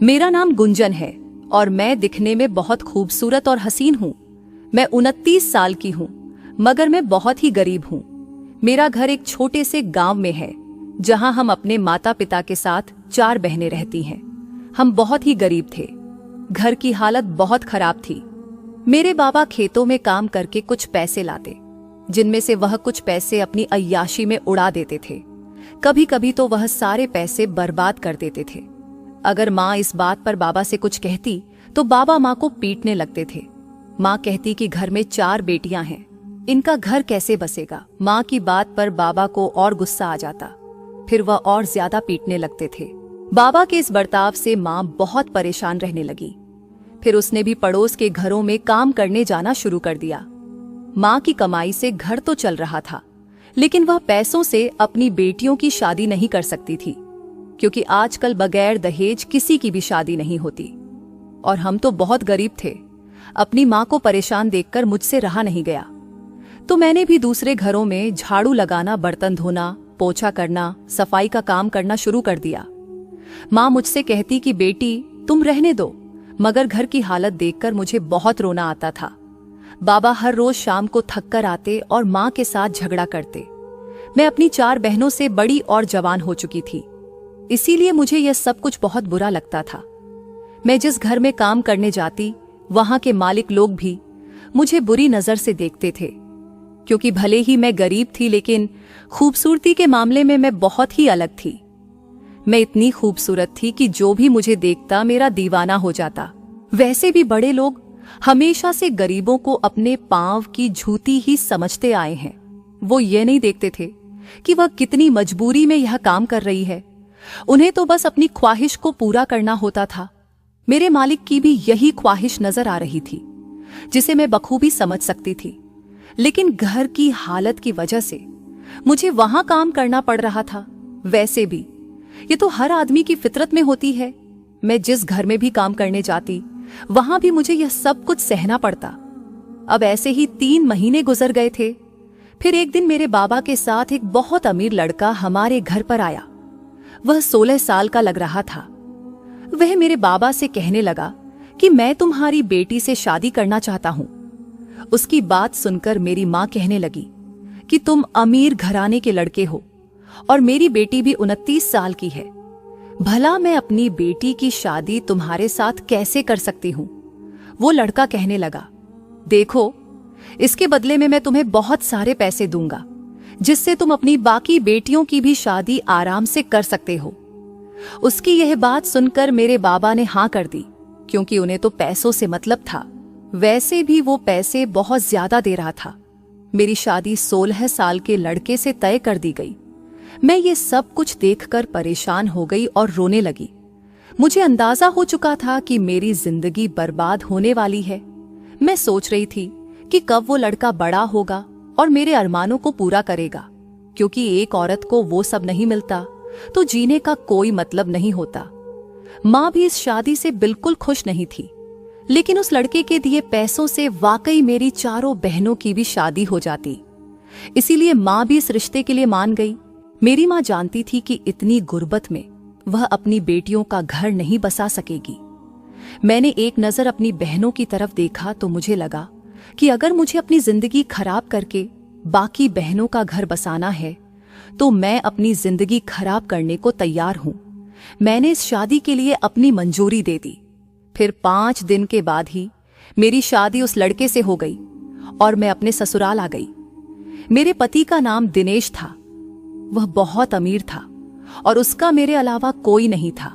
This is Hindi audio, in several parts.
मेरा नाम गुंजन है और मैं दिखने में बहुत खूबसूरत और हसीन हूँ। मैं 29 साल की हूँ, मगर मैं बहुत ही गरीब हूँ। मेरा घर एक छोटे से गांव में है, जहां हम अपने माता पिता के साथ 4 बहनें रहती हैं। हम बहुत ही गरीब थे। घर की हालत बहुत खराब थी। मेरे बाबा खेतों में काम करके कुछ पैसे लाते, जिनमें से वह कुछ पैसे अपनी अय्याशी में उड़ा देते थे। कभी कभी तो वह सारे पैसे बर्बाद कर देते थे। अगर माँ इस बात पर बाबा से कुछ कहती तो बाबा माँ को पीटने लगते थे। माँ कहती कि घर में 4 बेटियां हैं, इनका घर कैसे बसेगा। माँ की बात पर बाबा को और गुस्सा आ जाता, फिर वह और ज्यादा पीटने लगते थे। बाबा के इस बर्ताव से माँ बहुत परेशान रहने लगी। फिर उसने भी पड़ोस के घरों में काम करने जाना शुरू कर दिया। माँ की कमाई से घर तो चल रहा था, लेकिन वह पैसों से अपनी बेटियों की शादी नहीं कर सकती थी, क्योंकि आजकल बगैर दहेज किसी की भी शादी नहीं होती। और हम तो बहुत गरीब थे। अपनी माँ को परेशान देखकर मुझसे रहा नहीं गया, तो मैंने भी दूसरे घरों में झाड़ू लगाना, बर्तन धोना, पोछा करना, सफाई का काम करना शुरू कर दिया। माँ मुझसे कहती कि बेटी तुम रहने दो, मगर घर की हालत देखकर मुझे बहुत रोना आता था। बाबा हर रोज शाम को थक कर आते और माँ के साथ झगड़ा करते। मैं अपनी 4 बहनों से बड़ी और जवान हो चुकी थी, इसीलिए मुझे यह सब कुछ बहुत बुरा लगता था। मैं जिस घर में काम करने जाती, वहां के मालिक लोग भी मुझे बुरी नजर से देखते थे, क्योंकि भले ही मैं गरीब थी, लेकिन खूबसूरती के मामले में मैं बहुत ही अलग थी। मैं इतनी खूबसूरत थी कि जो भी मुझे देखता मेरा दीवाना हो जाता। वैसे भी बड़े लोग हमेशा से गरीबों को अपने पांव की जूती ही समझते आए हैं। वो ये नहीं देखते थे कि वह कितनी मजबूरी में यह काम कर रही है। उन्हें तो बस अपनी ख्वाहिश को पूरा करना होता था। मेरे मालिक की भी यही ख्वाहिश नजर आ रही थी, जिसे मैं बखूबी समझ सकती थी। लेकिन घर की हालत की वजह से मुझे वहां काम करना पड़ रहा था। वैसे भी ये तो हर आदमी की फितरत में होती है। मैं जिस घर में भी काम करने जाती, वहां भी मुझे यह सब कुछ सहना पड़ता। अब ऐसे ही 3 महीने गुजर गए थे। फिर एक दिन मेरे बाबा के साथ एक बहुत अमीर लड़का हमारे घर पर आया। वह 16 साल का लग रहा था। वह मेरे बाबा से कहने लगा कि मैं तुम्हारी बेटी से शादी करना चाहता हूं। उसकी बात सुनकर मेरी माँ कहने लगी कि तुम अमीर घराने के लड़के हो और मेरी बेटी भी 29 साल की है। भला मैं अपनी बेटी की शादी तुम्हारे साथ कैसे कर सकती हूं। वो लड़का कहने लगा, देखो, इसके बदले में मैं तुम्हें बहुत सारे पैसे दूंगा, जिससे तुम अपनी बाकी बेटियों की भी शादी आराम से कर सकते हो। उसकी यह बात सुनकर मेरे बाबा ने हाँ कर दी, क्योंकि उन्हें तो पैसों से मतलब था। वैसे भी वो पैसे बहुत ज्यादा दे रहा था। मेरी शादी 16 साल के लड़के से तय कर दी गई। मैं ये सब कुछ देखकर परेशान हो गई और रोने लगी। मुझे अंदाजा हो चुका था कि मेरी जिंदगी बर्बाद होने वाली है। मैं सोच रही थी कि कब वो लड़का बड़ा होगा और मेरे अरमानों को पूरा करेगा, क्योंकि एक औरत को वो सब नहीं मिलता तो जीने का कोई मतलब नहीं होता। माँ भी इस शादी से बिल्कुल खुश नहीं थी, लेकिन उस लड़के के दिए पैसों से वाकई मेरी 4 बहनों की भी शादी हो जाती। इसीलिए माँ भी इस रिश्ते के लिए मान गई। मेरी माँ जानती थी कि इतनी गुर्बत में वह अपनी बेटियों का घर नहीं बसा सकेगी। मैंने एक नजर अपनी बहनों की तरफ देखा तो मुझे लगा कि अगर मुझे अपनी जिंदगी खराब करके बाकी बहनों का घर बसाना है, तो मैं अपनी जिंदगी खराब करने को तैयार हूं। मैंने इस शादी के लिए अपनी मंजूरी दे दी। फिर 5 दिन के बाद ही मेरी शादी उस लड़के से हो गई और मैं अपने ससुराल आ गई। मेरे पति का नाम दिनेश था। वह बहुत अमीर था और उसका मेरे अलावा कोई नहीं था।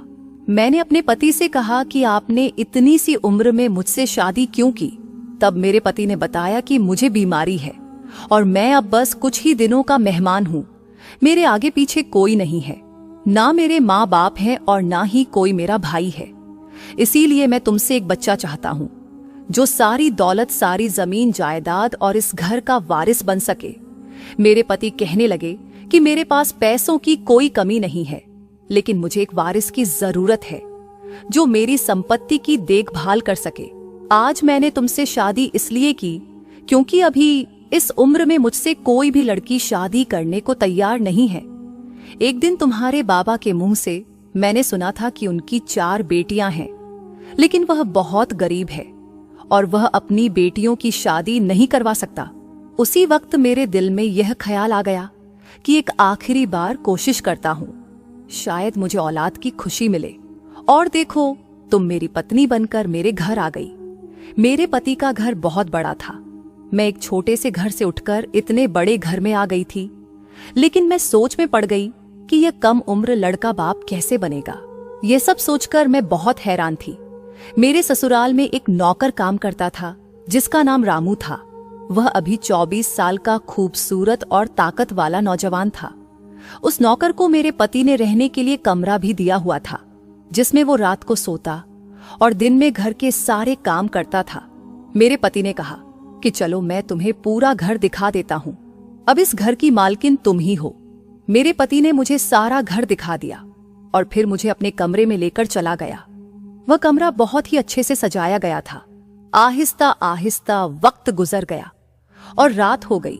मैंने अपने पति से कहा कि आपने इतनी सी उम्र में मुझसे शादी क्यों की। तब मेरे पति ने बताया कि मुझे बीमारी है और मैं अब बस कुछ ही दिनों का मेहमान हूं। मेरे आगे पीछे कोई नहीं है, ना मेरे माँ बाप हैं और ना ही कोई मेरा भाई है। इसीलिए मैं तुमसे एक बच्चा चाहता हूं, जो सारी दौलत, सारी जमीन जायदाद और इस घर का वारिस बन सके। मेरे पति कहने लगे कि मेरे पास पैसों की कोई कमी नहीं है, लेकिन मुझे एक वारिस की जरूरत है जो मेरी संपत्ति की देखभाल कर सके। आज मैंने तुमसे शादी इसलिए की क्योंकि अभी इस उम्र में मुझसे कोई भी लड़की शादी करने को तैयार नहीं है। एक दिन तुम्हारे बाबा के मुंह से मैंने सुना था कि उनकी 4 बेटियां हैं, लेकिन वह बहुत गरीब है और वह अपनी बेटियों की शादी नहीं करवा सकता। उसी वक्त मेरे दिल में यह ख्याल आ गया कि एक आखिरी बार कोशिश करता हूं, शायद मुझे औलाद की खुशी मिले। और देखो, तुम मेरी पत्नी बनकर मेरे घर आ गई। मेरे पति का घर बहुत बड़ा था। मैं एक छोटे से घर से उठकर इतने बड़े घर में आ गई थी, लेकिन मैं सोच में पड़ गई कि यह कम उम्र लड़का बाप कैसे बनेगा। यह सब सोचकर मैं बहुत हैरान थी। मेरे ससुराल में एक नौकर काम करता था जिसका नाम रामू था। वह अभी 24 साल का खूबसूरत और ताकत वाला नौजवान था। उस नौकर को मेरे पति ने रहने के लिए कमरा भी दिया हुआ था, जिसमें वो रात को सोता और दिन में घर के सारे काम करता था। मेरे पति ने कहा कि चलो मैं तुम्हें पूरा घर दिखा देता हूं, अब इस घर की मालकिन तुम ही हो। मेरे पति ने मुझे सारा घर दिखा दिया और फिर मुझे अपने कमरे में लेकर चला गया। वह कमरा बहुत ही अच्छे से सजाया गया था। आहिस्ता आहिस्ता वक्त गुजर गया और रात हो गई।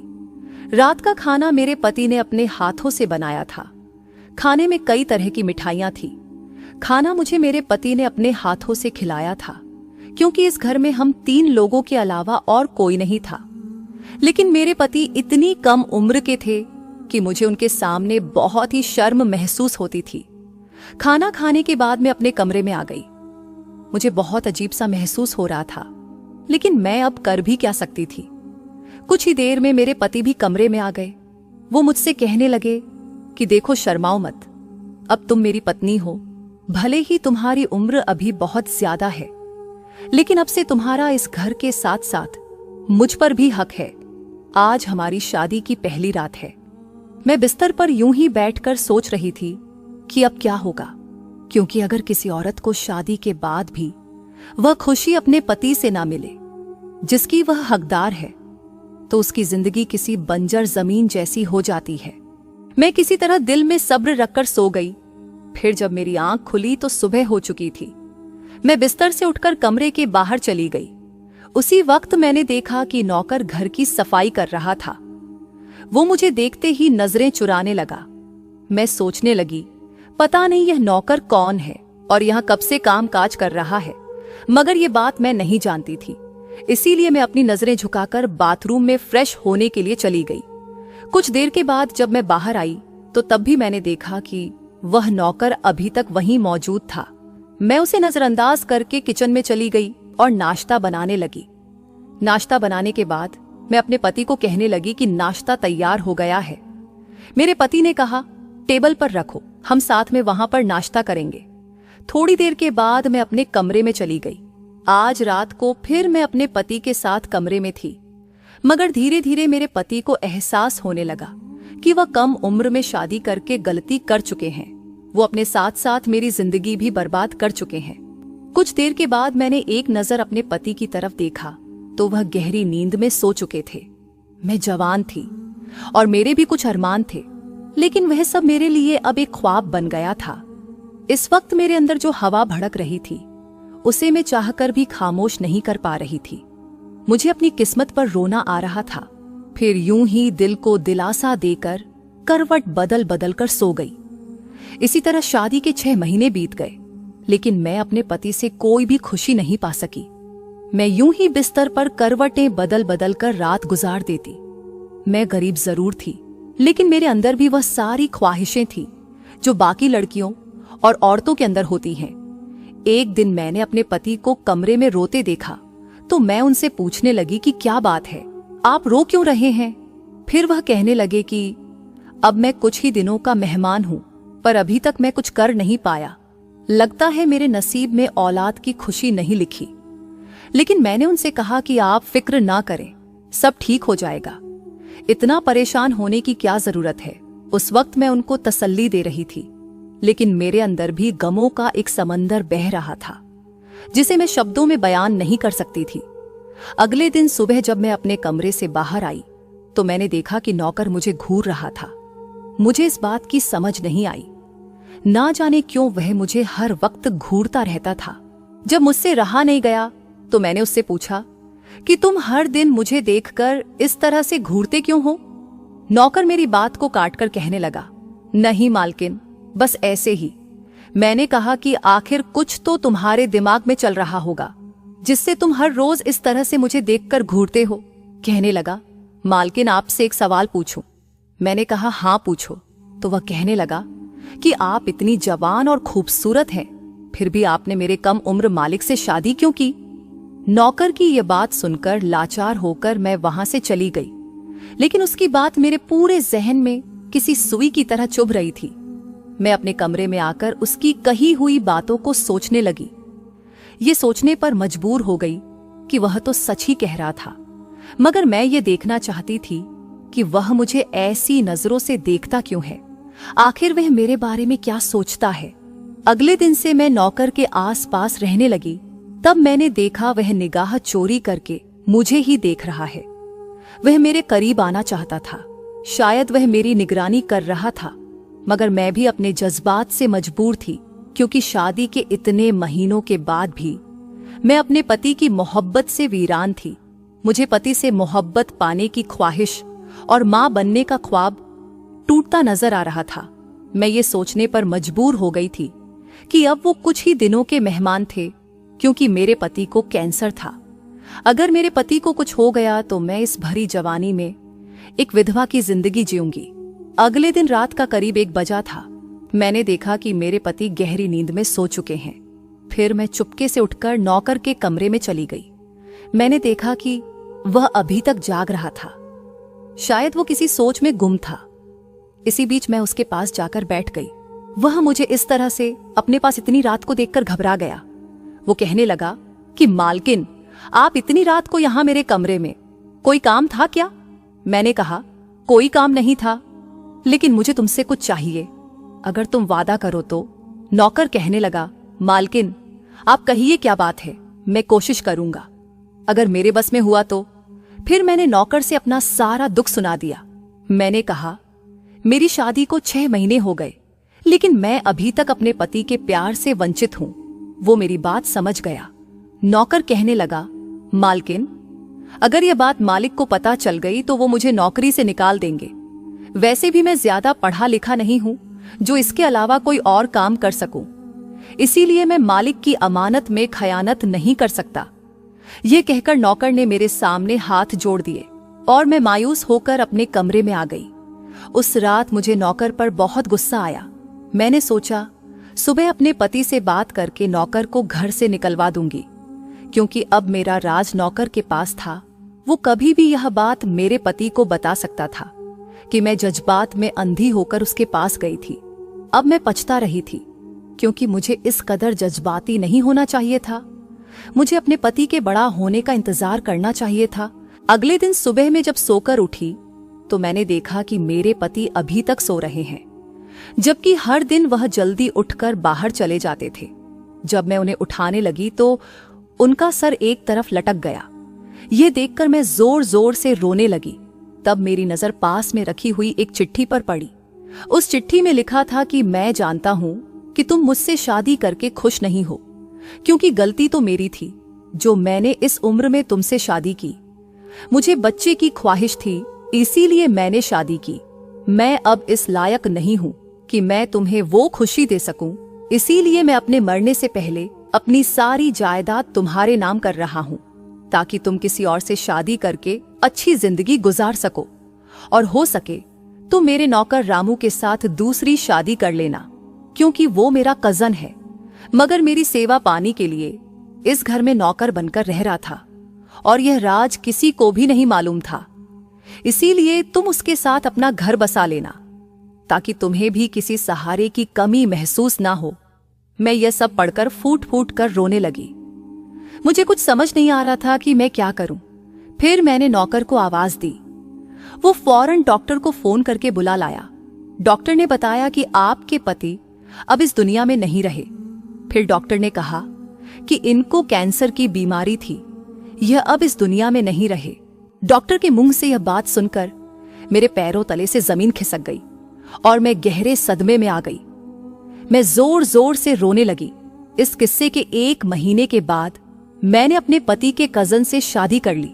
रात का खाना मेरे पति ने अपने हाथों से बनाया था। खाने में कई तरह की मिठाइयां थी। खाना मुझे मेरे पति ने अपने हाथों से खिलाया था, क्योंकि इस घर में हम 3 लोगों के अलावा और कोई नहीं था। लेकिन मेरे पति इतनी कम उम्र के थे कि मुझे उनके सामने बहुत ही शर्म महसूस होती थी। खाना खाने के बाद मैं अपने कमरे में आ गई। मुझे बहुत अजीब सा महसूस हो रहा था, लेकिन मैं अब कर भी क्या सकती थी। कुछ ही देर में मेरे पति भी कमरे में आ गए। वो मुझसे कहने लगे कि देखो, शर्माओ मत, अब तुम मेरी पत्नी हो। भले ही तुम्हारी उम्र अभी बहुत ज्यादा है, लेकिन अब से तुम्हारा इस घर के साथ साथ मुझ पर भी हक है। आज हमारी शादी की पहली रात है। मैं बिस्तर पर यूं ही बैठकर सोच रही थी कि अब क्या होगा, क्योंकि अगर किसी औरत को शादी के बाद भी वह खुशी अपने पति से ना मिले जिसकी वह हकदार है, तो उसकी जिंदगी किसी बंजर जमीन जैसी हो जाती है। मैं किसी तरह दिल में सब्र रखकर सो गई। फिर जब मेरी आंख खुली तो सुबह हो चुकी थी। मैं बिस्तर से उठकर कमरे के बाहर चली गई। उसी वक्त मैंने देखा कि नौकर घर की सफाई कर रहा था। वो मुझे देखते ही नजरें चुराने लगा। मैं सोचने लगी, पता नहीं यह नौकर कौन है और यहां कब से काम काज कर रहा है, मगर ये बात मैं नहीं जानती थी। इसीलिए मैं अपनी नजरें झुकाकर बाथरूम में फ्रेश होने के लिए चली गई। कुछ देर के बाद जब मैं बाहर आई तो तब भी मैंने देखा कि वह नौकर अभी तक वहीं मौजूद था। मैं उसे नजरअंदाज करके किचन में चली गई और नाश्ता बनाने लगी। नाश्ता बनाने के बाद मैं अपने पति को कहने लगी कि नाश्ता तैयार हो गया है। मेरे पति ने कहा, टेबल पर रखो, हम साथ में वहां पर नाश्ता करेंगे। थोड़ी देर के बाद मैं अपने कमरे में चली गई। आज रात को फिर मैं अपने पति के साथ कमरे में थी, मगर धीरे धीरे मेरे पति को एहसास होने लगा कि वह कम उम्र में शादी करके गलती कर चुके हैं। वो अपने साथ साथ मेरी जिंदगी भी बर्बाद कर चुके हैं। कुछ देर के बाद मैंने एक नजर अपने पति की तरफ देखा तो वह गहरी नींद में सो चुके थे। मैं जवान थी और मेरे भी कुछ अरमान थे, लेकिन वह सब मेरे लिए अब एक ख्वाब बन गया था। इस वक्त मेरे अंदर जो हवा भड़क रही थी उसे मैं चाहकर भी खामोश नहीं कर पा रही थी। मुझे अपनी किस्मत पर रोना आ रहा था। फिर यूं ही दिल को दिलासा देकर करवट बदल बदल कर सो गई। इसी तरह शादी के 6 महीने बीत गए, लेकिन मैं अपने पति से कोई भी खुशी नहीं पा सकी। मैं यूं ही बिस्तर पर करवटें बदल बदल कर रात गुजार देती। मैं गरीब जरूर थी, लेकिन मेरे अंदर भी वह सारी ख्वाहिशें थी जो बाकी लड़कियों और औरतों के अंदर होती हैं। एक दिन मैंने अपने पति को कमरे में रोते देखा तो मैं उनसे पूछने लगी कि क्या बात है, आप रो क्यों रहे हैं। फिर वह कहने लगे कि अब मैं कुछ ही दिनों का मेहमान हूं, पर अभी तक मैं कुछ कर नहीं पाया। लगता है मेरे नसीब में औलाद की खुशी नहीं लिखी। लेकिन मैंने उनसे कहा कि आप फिक्र ना करें, सब ठीक हो जाएगा, इतना परेशान होने की क्या जरूरत है। उस वक्त मैं उनको तसल्ली दे रही थी, लेकिन मेरे अंदर भी गमों का एक समंदर बह रहा था जिसे मैं शब्दों में बयान नहीं कर सकती थी। अगले दिन सुबह जब मैं अपने कमरे से बाहर आई तो मैंने देखा कि नौकर मुझे घूर रहा था। मुझे इस बात की समझ नहीं आई, ना जाने क्यों वह मुझे हर वक्त घूरता रहता था। जब मुझसे रहा नहीं गया तो मैंने उससे पूछा कि तुम हर दिन मुझे देखकर इस तरह से घूरते क्यों हो। नौकर मेरी बात को काटकर कहने लगा, नहीं मालकिन, बस ऐसे ही। मैंने कहा कि आखिर कुछ तो तुम्हारे दिमाग में चल रहा होगा जिससे तुम हर रोज इस तरह से मुझे देखकर घूरते हो। कहने लगा, मालकिन आपसे एक सवाल पूछूं? मैंने कहा, हाँ पूछो। तो वह कहने लगा कि आप इतनी जवान और खूबसूरत हैं, फिर भी आपने मेरे कम उम्र मालिक से शादी क्यों की? नौकर की यह बात सुनकर लाचार होकर मैं वहां से चली गई, लेकिन उसकी बात मेरे पूरे जहन में किसी सुई की तरह चुभ रही थी। मैं अपने कमरे में आकर उसकी कही हुई बातों को सोचने लगी। ये सोचने पर मजबूर हो गई कि वह तो सच ही कह रहा था, मगर मैं ये देखना चाहती थी कि वह मुझे ऐसी नजरों से देखता क्यों है। आखिर वह मेरे बारे में क्या सोचता है। अगले दिन से मैं नौकर के आसपास रहने लगी। तब मैंने देखा वह निगाह चोरी करके मुझे ही देख रहा है। वह मेरे करीब आना चाहता था। शायद वह मेरी निगरानी कर रहा था, मगर मैं भी अपने जज्बात से मजबूर थी, क्योंकि शादी के इतने महीनों के बाद भी मैं अपने पति की मोहब्बत से वीरान थी। मुझे पति से मोहब्बत पाने की ख्वाहिश और मां बनने का ख्वाब टूटता नजर आ रहा था। मैं ये सोचने पर मजबूर हो गई थी कि अब वो कुछ ही दिनों के मेहमान थे, क्योंकि मेरे पति को कैंसर था। अगर मेरे पति को कुछ हो गया तो मैं इस भरी जवानी में एक विधवा की जिंदगी जीऊंगी। अगले दिन रात का करीब 1 बजा था। मैंने देखा कि मेरे पति गहरी नींद में सो चुके हैं। फिर मैं चुपके से उठकर नौकर के कमरे में चली गई। मैंने देखा कि वह अभी तक जाग रहा था। शायद वो किसी सोच में गुम था। इसी बीच मैं उसके पास जाकर बैठ गई। वह मुझे इस तरह से अपने पास इतनी रात को देखकर घबरा गया। वो कहने लगा कि मालकिन, आप इतनी रात को यहां मेरे कमरे में, कोई काम था क्या? मैंने कहा, कोई काम नहीं था, लेकिन मुझे तुमसे कुछ चाहिए, अगर तुम वादा करो तो। नौकर कहने लगा, मालकिन आप कहिए क्या बात है, मैं कोशिश करूंगा, अगर मेरे बस में हुआ तो। फिर मैंने नौकर से अपना सारा दुख सुना दिया। मैंने कहा, मेरी शादी को 6 महीने हो गए, लेकिन मैं अभी तक अपने पति के प्यार से वंचित हूं। वो मेरी बात समझ गया। नौकर कहने लगा, मालकिन अगर यह बात मालिक को पता चल गई तो वो मुझे नौकरी से निकाल देंगे। वैसे भी मैं ज्यादा पढ़ा लिखा नहीं हूं जो इसके अलावा कोई और काम कर सकूं, इसीलिए मैं मालिक की अमानत में खयानत नहीं कर सकता। यह कहकर नौकर ने मेरे सामने हाथ जोड़ दिए और मैं मायूस होकर अपने कमरे में आ गई। उस रात मुझे नौकर पर बहुत गुस्सा आया। मैंने सोचा सुबह अपने पति से बात करके नौकर को घर से निकलवा दूंगी, क्योंकि अब मेरा राज नौकर के पास था। वो कभी भी यह बात मेरे पति को बता सकता था कि मैं जज्बात में अंधी होकर उसके पास गई थी। अब मैं पछता रही थी, क्योंकि मुझे इस कदर जज्बाती नहीं होना चाहिए था। मुझे अपने पति के बड़ा होने का इंतजार करना चाहिए था। अगले दिन सुबह में जब सोकर उठी तो मैंने देखा कि मेरे पति अभी तक सो रहे हैं, जबकि हर दिन वह जल्दी उठकर बाहर चले जाते थे। जब मैं उन्हें उठाने लगी तो उनका सर एक तरफ लटक गया। यह देखकर मैं जोर जोर से रोने लगी। तब मेरी नजर पास में रखी हुई एक चिट्ठी पर पड़ी। उस चिट्ठी में लिखा था कि मैं जानता हूं कि तुम मुझसे शादी करके खुश नहीं हो, क्योंकि गलती तो मेरी थी जो मैंने इस उम्र में तुमसे शादी की। मुझे बच्चे की ख्वाहिश थी, इसीलिए मैंने शादी की। मैं अब इस लायक नहीं हूं कि मैं तुम्हें वो खुशी दे सकूं, इसीलिए मैं अपने मरने से पहले अपनी सारी जायदाद तुम्हारे नाम कर रहा हूं, ताकि तुम किसी और से शादी करके अच्छी जिंदगी गुजार सको, और हो सके तो मेरे नौकर रामू के साथ दूसरी शादी कर लेना, क्योंकि वो मेरा कजन है, मगर मेरी सेवा पाने के लिए इस घर में नौकर बनकर रह रहा था, और यह राज किसी को भी नहीं मालूम था। इसीलिए तुम उसके साथ अपना घर बसा लेना, ताकि तुम्हें भी किसी सहारे की कमी महसूस ना हो। मैं यह सब पढ़कर फूट फूट कर रोने लगी। मुझे कुछ समझ नहीं आ रहा था कि मैं क्या करूं। फिर मैंने नौकर को आवाज दी। वो फौरन डॉक्टर को फोन करके बुला लाया। डॉक्टर ने बताया कि आपके पति अब इस दुनिया में नहीं रहे। फिर डॉक्टर ने कहा कि इनको कैंसर की बीमारी थी, यह अब इस दुनिया में नहीं रहे। डॉक्टर के मुंह से यह बात सुनकर मेरे पैरों तले से जमीन खिसक गई और मैं गहरे सदमे में आ गई। मैं जोर जोर से रोने लगी। इस किस्से के 1 महीने के बाद मैंने अपने पति के कजन से शादी कर ली।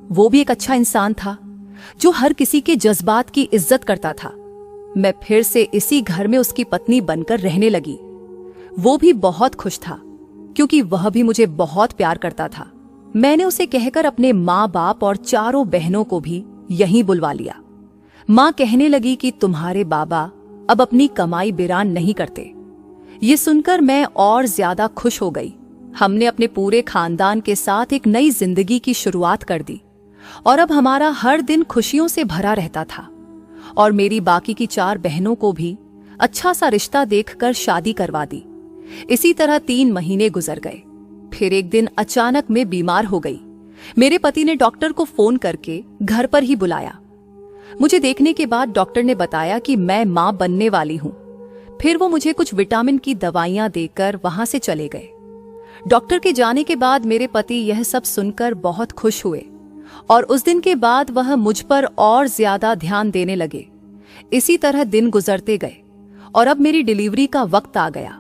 वो भी एक अच्छा इंसान था जो हर किसी के जज्बात की इज्जत करता था। मैं फिर से इसी घर में उसकी पत्नी बनकर रहने लगी। वो भी बहुत खुश था क्योंकि वह भी मुझे बहुत प्यार करता था। मैंने उसे कहकर अपने माँ बाप और चारों बहनों को भी यहीं बुलवा लिया। माँ कहने लगी कि तुम्हारे बाबा अब अपनी कमाई बिरान नहीं करते। ये सुनकर मैं और ज्यादा खुश हो गई। हमने अपने पूरे खानदान के साथ एक नई जिंदगी की शुरुआत कर दी और अब हमारा हर दिन खुशियों से भरा रहता था। और मेरी बाकी की 4 बहनों को भी अच्छा सा रिश्ता देखकर शादी करवा दी। इसी तरह 3 महीने गुजर गए। फिर एक दिन अचानक मैं बीमार हो गई। मेरे पति ने डॉक्टर को फोन करके घर पर ही बुलाया। मुझे देखने के बाद डॉक्टर ने बताया कि मैं मां बनने वाली हूं। फिर वो मुझे कुछ विटामिन की दवाइयां देकर वहां से चले गए। डॉक्टर के जाने के बाद मेरे पति यह सब सुनकर बहुत खुश हुए और उस दिन के बाद वह मुझ पर और ज्यादा ध्यान देने लगे। इसी तरह दिन गुजरते गए और अब मेरी डिलीवरी का वक्त आ गया।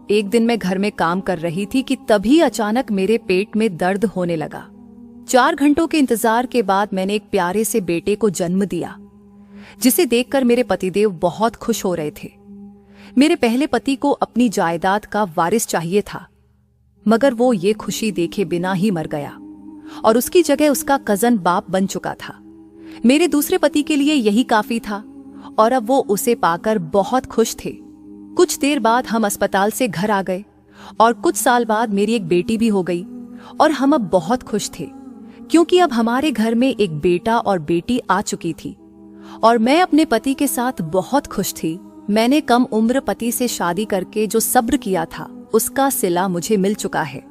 एक दिन मैं घर में काम कर रही थी कि तभी अचानक मेरे पेट में दर्द होने लगा। 4 घंटों के इंतजार के बाद मैंने एक प्यारे से बेटे को जन्म दिया, जिसे देखकर मेरे पतिदेव बहुत खुश हो रहे थे। मेरे पहले पति को अपनी जायदाद का वारिस चाहिए था, मगर वो ये खुशी देखे बिना ही मर गया और उसकी जगह उसका कजन बाप बन चुका था। मेरे दूसरे पति के लिए यही काफी था और अब वो उसे पाकर बहुत खुश थे। कुछ देर बाद हम अस्पताल से घर आ गए और कुछ साल बाद मेरी एक बेटी भी हो गई और हम अब बहुत खुश थे क्योंकि अब हमारे घर में एक बेटा और बेटी आ चुकी थी और मैं अपने पति के साथ बहुत खुश थी। मैंने कम उम्र पति से शादी करके जो सब्र किया था उसका सिला मुझे मिल चुका है।